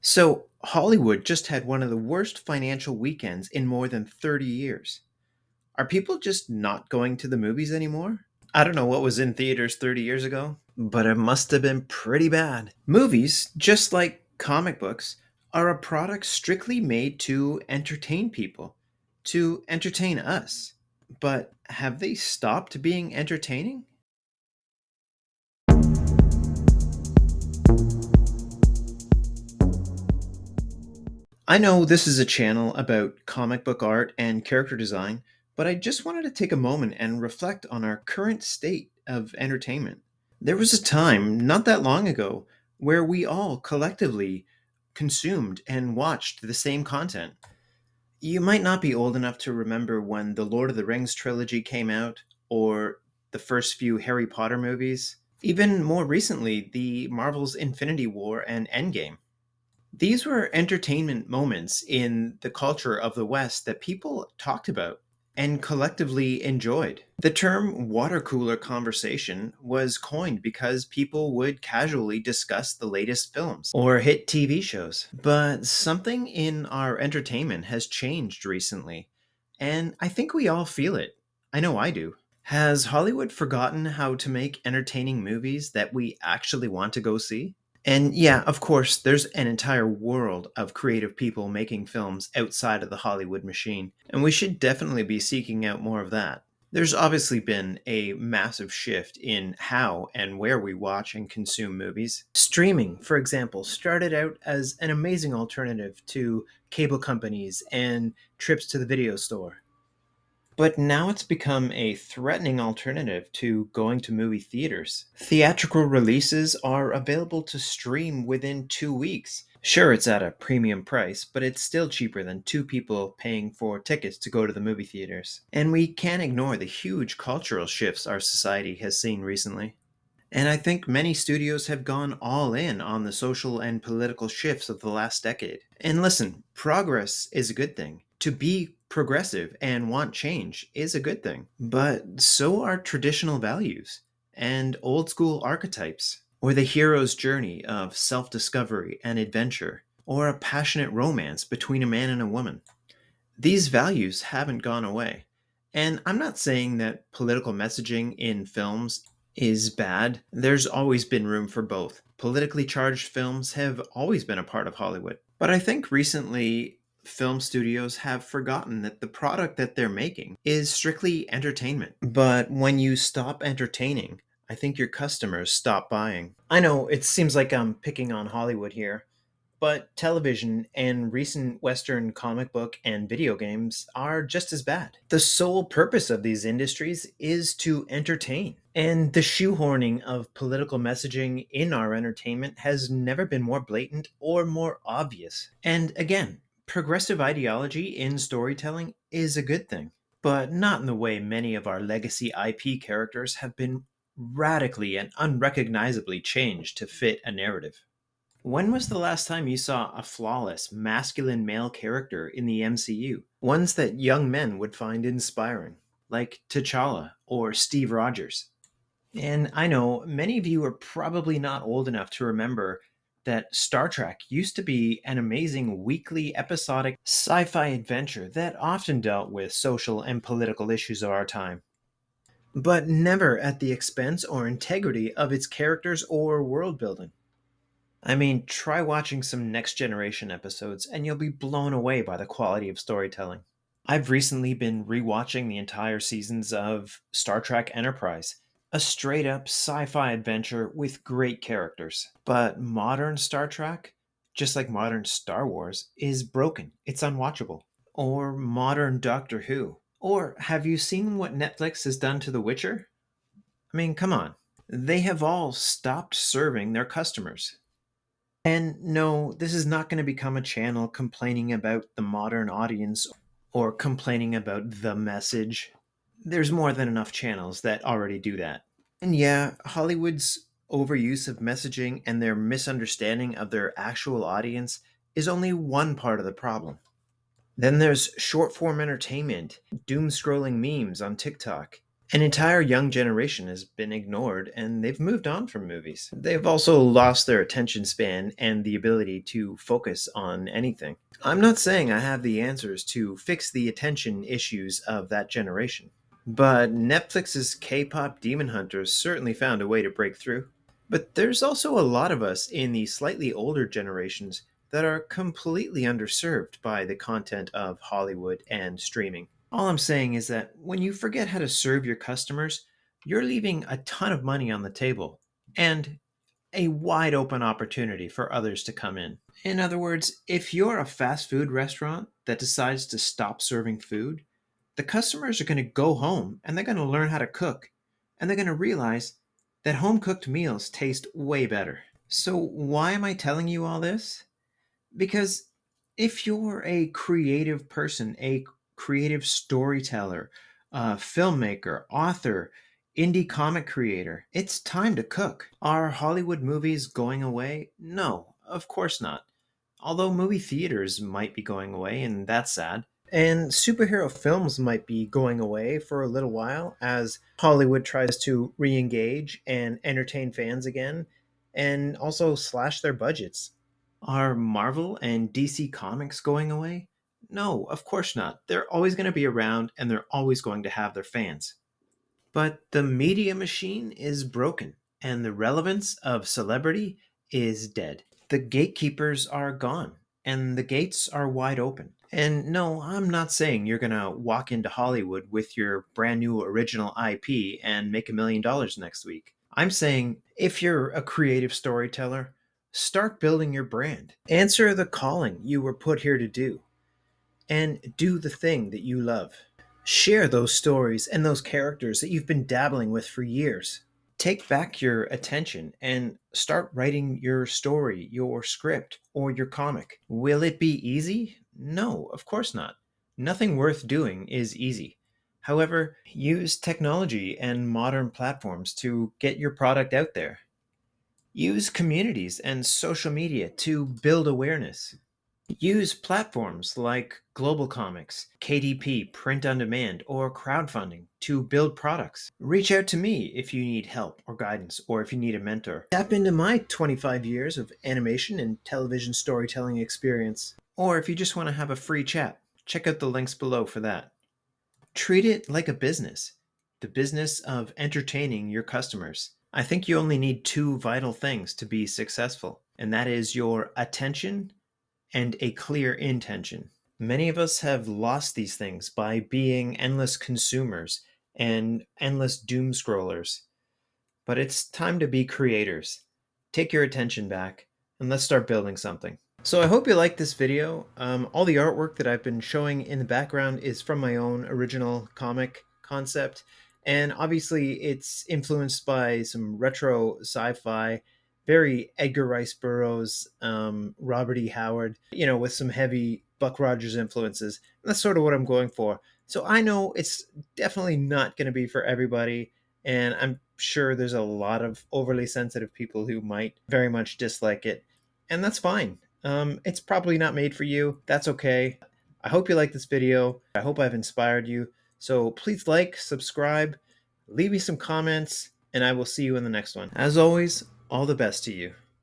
So, Hollywood just had one of the worst financial weekends in more than 30 years. Are people just not going to the movies anymore? I don't know what was in theaters 30 years ago, but it must have been pretty bad. Movies, just like comic books, are a product strictly made to entertain people, to entertain us. But have they stopped being entertaining? I know this is a channel about comic book art and character design, but I just wanted to take a moment and reflect on our current state of entertainment. There was a time, not that long ago, where we all collectively consumed and watched the same content. You might not be old enough to remember when the Lord of the Rings trilogy came out, or the first few Harry Potter movies, even more recently, the Marvel's Infinity War and Endgame. These were entertainment moments in the culture of the West that people talked about and collectively enjoyed. The term water cooler conversation was coined because people would casually discuss the latest films or hit TV shows. But something in our entertainment has changed recently, and I think we all feel it. I know I do. Has Hollywood forgotten how to make entertaining movies that we actually want to go see? And yeah, of course, there's an entire world of creative people making films outside of the Hollywood machine, and we should definitely be seeking out more of that. There's obviously been a massive shift in how and where we watch and consume movies. Streaming, for example, started out as an amazing alternative to cable companies and trips to the video store. But now it's become a threatening alternative to going to movie theaters. Theatrical releases are available to stream within 2 weeks. Sure, it's at a premium price, but it's still cheaper than two people paying for tickets to go to the movie theaters. And we can't ignore the huge cultural shifts our society has seen recently. And I think many studios have gone all in on the social and political shifts of the last decade. And listen, progress is a good thing. To be progressive and want change is a good thing. But so are traditional values and old school archetypes, or the hero's journey of self discovery and adventure, or a passionate romance between a man and a woman. These values haven't gone away. And I'm not saying that political messaging in films is bad. There's always been room for both. Politically charged films have always been a part of Hollywood. But I think recently film studios have forgotten that the product that they're making is strictly entertainment. But when you stop entertaining, I think your customers stop buying. I know it seems like I'm picking on Hollywood here, but television and recent Western comic book and video games are just as bad. The sole purpose of these industries is to entertain. And the shoehorning of political messaging in our entertainment has never been more blatant or more obvious. And again, progressive ideology in storytelling is a good thing, but not in the way many of our legacy IP characters have been radically and unrecognizably changed to fit a narrative. When was the last time you saw a flawless, masculine male character in the MCU? Ones that young men would find inspiring, like T'Challa or Steve Rogers. And I know many of you are probably not old enough to remember that Star Trek used to be an amazing weekly episodic sci fi adventure that often dealt with social and political issues of our time, but never at the expense or integrity of its characters or world building. I mean, try watching some Next Generation episodes and you'll be blown away by the quality of storytelling. I've recently been rewatching the entire seasons of Star Trek Enterprise, a straight up sci fi adventure with great characters. But modern Star Trek, just like modern Star Wars, is broken. It's unwatchable. Or modern Doctor Who. Or have you seen what Netflix has done to The Witcher? I mean, come on. They have all stopped serving their customers. And no, this is not going to become a channel complaining about the modern audience or complaining about the message. There's more than enough channels that already do that. And yeah, Hollywood's overuse of messaging and their misunderstanding of their actual audience is only one part of the problem. Then there's short form entertainment, doom scrolling memes on TikTok, An entire young generation has been ignored and they've moved on from movies. They've also lost their attention span and the ability to focus on anything. I'm not saying I have the answers to fix the attention issues of that generation, but Netflix's K pop Demon Hunters certainly found a way to break through. But there's also a lot of us in the slightly older generations that are completely underserved by the content of Hollywood and streaming. All I'm saying is that when you forget how to serve your customers, you're leaving a ton of money on the table and a wide open opportunity for others to come in. In other words, if you're a fast food restaurant that decides to stop serving food, the customers are going to go home and they're going to learn how to cook. And they're going to realize that home cooked meals taste way better. So, why am I telling you all this? Because if you're a creative person, a creative storyteller, filmmaker, author, indie comic creator, it's time to cook. Are Hollywood movies going away? No, of course not. Although movie theaters might be going away, and that's sad. And superhero films might be going away for a little while as Hollywood tries to re engage and entertain fans again, and also slash their budgets. Are Marvel and DC Comics going away? No, of course not. They're always going to be around and they're always going to have their fans. But the media machine is broken and the relevance of celebrity is dead. The gatekeepers are gone and the gates are wide open. And no, I'm not saying you're going to walk into Hollywood with your brand new original IP and make $1 million next week. I'm saying if you're a creative storyteller, start building your brand. Answer the calling you were put here to do and do the thing that you love. Share those stories and those characters that you've been dabbling with for years. Take back your attention and start writing your story, your script, or your comic. Will it be easy? No, of course not. Nothing worth doing is easy. However, use technology and modern platforms to get your product out there. Use communities and social media to build awareness. Use platforms like Global Comics, KDP, Print on Demand, or crowdfunding to build products. Reach out to me if you need help or guidance, or if you need a mentor. Tap into my 25 years of animation and television storytelling experience. Or if you just want to have a free chat, check out the links below for that. Treat it like a business, the business of entertaining your customers. I think you only need two vital things to be successful, and that is your attention and a clear intention. Many of us have lost these things by being endless consumers and endless doom scrollers. But it's time to be creators. Take your attention back and let's start building something. So I hope you like this video. All the artwork that I've been showing in the background is from my own original comic concept. And obviously it's influenced by some retro sci-fi, very Edgar Rice Burroughs, Robert E. Howard, with some heavy Buck Rogers influences. And that's sort of what I'm going for. So I know it's definitely not going to be for everybody. And I'm sure there's a lot of overly sensitive people who might very much dislike it. And that's fine. It's probably not made for you. That's okay. I hope you like this video. I hope I've inspired you. So please like, subscribe, leave me some comments, and I will see you in the next one. As always, all the best to you.